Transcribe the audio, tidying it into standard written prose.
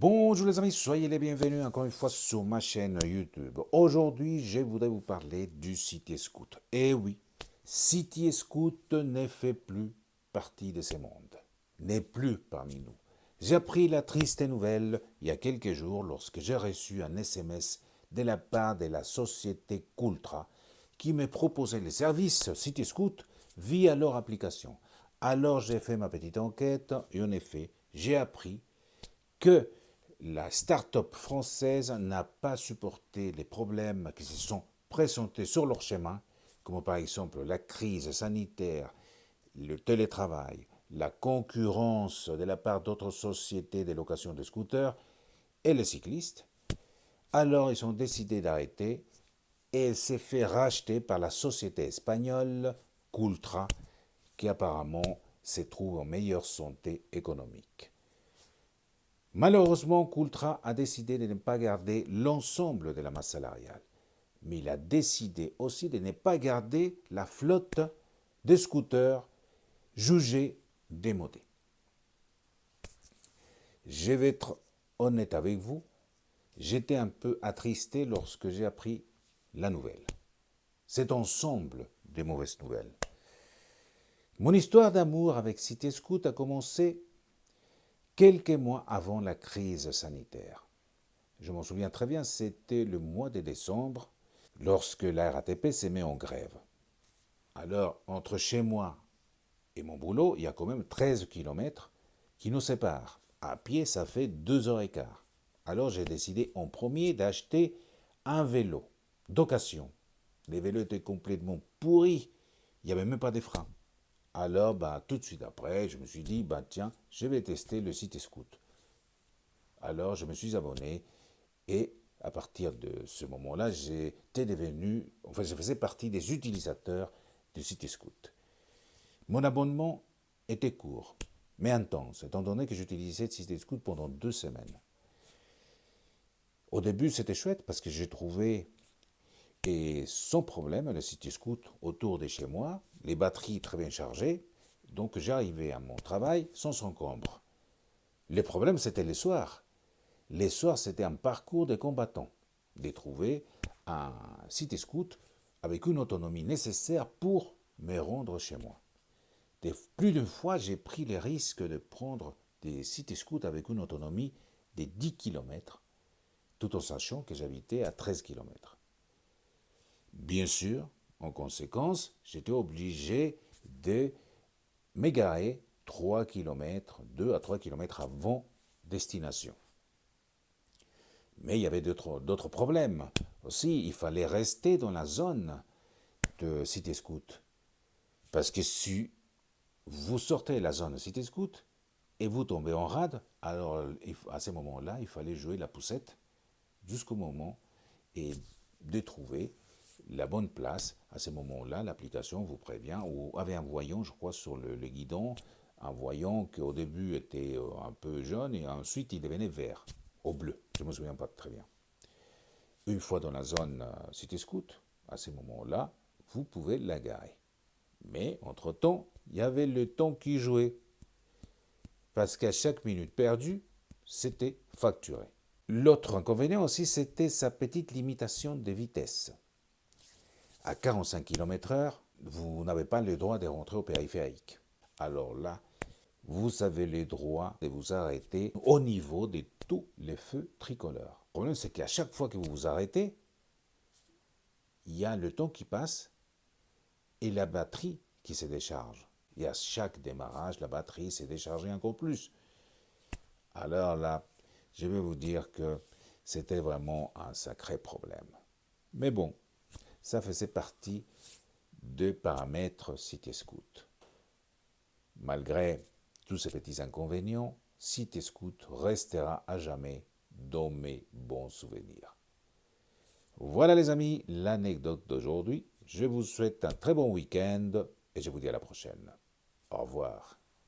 Bonjour les amis, soyez les bienvenus encore une fois sur ma chaîne YouTube. Aujourd'hui, je voudrais vous parler du City Scoot. Eh oui, City Scoot ne fait plus partie de ce monde, n'est plus parmi nous. J'ai appris la triste nouvelle il y a quelques jours lorsque j'ai reçu un SMS de la part de la société Coultra qui me proposait les services City Scoot via leur application. Alors j'ai fait ma petite enquête et en effet, j'ai appris que la start-up française n'a pas supporté les problèmes qui se sont présentés sur leur chemin, comme par exemple la crise sanitaire, le télétravail, la concurrence de la part d'autres sociétés de location de scooters et les cyclistes. Alors ils ont décidé d'arrêter et elle s'est fait racheter par la société espagnole Cultra, qui apparemment se trouve en meilleure santé économique. Malheureusement, Coultra a décidé de ne pas garder l'ensemble de la masse salariale, mais il a décidé aussi de ne pas garder la flotte de scooters jugés démodés. Je vais être honnête avec vous, j'étais un peu attristé lorsque j'ai appris la nouvelle. Cet ensemble de mauvaises nouvelles. Mon histoire d'amour avec City Scoot a commencé quelques mois avant la crise sanitaire. Je m'en souviens très bien, c'était le mois de décembre, lorsque la RATP s'est mise en grève. Alors, entre chez moi et mon boulot, il y a quand même 13 kilomètres qui nous séparent. À pied, ça fait 2 heures et quart. Alors, j'ai décidé en premier d'acheter un vélo d'occasion. Les vélos étaient complètement pourris, il n'y avait même pas de freins. Alors, tout de suite après, je me suis dit, tiens, je vais tester le City Scoot. Alors, je me suis abonné et à partir de ce moment-là, j'étais devenu, je faisais partie des utilisateurs du City Scoot. Mon abonnement était court, mais intense, étant donné que j'utilisais le City Scoot pendant 2 semaines. Au début, c'était chouette parce que j'ai trouvé, et sans problème, le City Scoot autour de chez moi, les batteries très bien chargées, donc j'arrivais à mon travail sans encombre. Le problème, c'était les soirs. Les soirs, c'était un parcours de combattants, de trouver un City Scoot avec une autonomie nécessaire pour me rendre chez moi. Plus d'une fois, j'ai pris le risque de prendre des City Scoots avec une autonomie de 10 km, tout en sachant que j'habitais à 13 km. Bien sûr, en conséquence, j'étais obligé de m'égarer 3 km, 2 à 3 km avant destination. Mais il y avait d'autres problèmes. Aussi, il fallait rester dans la zone de City Scoot. Parce que si vous sortez de la zone de City Scoot et vous tombez en rade, alors à ce moment-là, il fallait jouer la poussette jusqu'au moment et de trouver la bonne place. À ce moment-là, l'application vous prévient, ou avait un voyant, je crois, sur le guidon, un voyant qui au début était un peu jaune et ensuite il devenait vert, au bleu. Je ne me souviens pas très bien. Une fois dans la zone City Scoot, à ce moment-là, vous pouvez la garer. Mais entre-temps, il y avait le temps qui jouait. Parce qu'à chaque minute perdue, c'était facturé. L'autre inconvénient aussi, c'était sa petite limitation de vitesse. À 45 km/h, vous n'avez pas le droit de rentrer au périphérique. Alors là, vous avez le droit de vous arrêter au niveau de tous les feux tricolores. Le problème, c'est qu'à chaque fois que vous vous arrêtez, il y a le temps qui passe et la batterie qui se décharge. Et à chaque démarrage, la batterie s'est déchargée encore plus. Alors là, je vais vous dire que c'était vraiment un sacré problème. Mais bon, ça faisait partie des paramètres City Scoot. Malgré tous ces petits inconvénients, City Scoot restera à jamais dans mes bons souvenirs. Voilà les amis, l'anecdote d'aujourd'hui. Je vous souhaite un très bon week-end et je vous dis à la prochaine. Au revoir.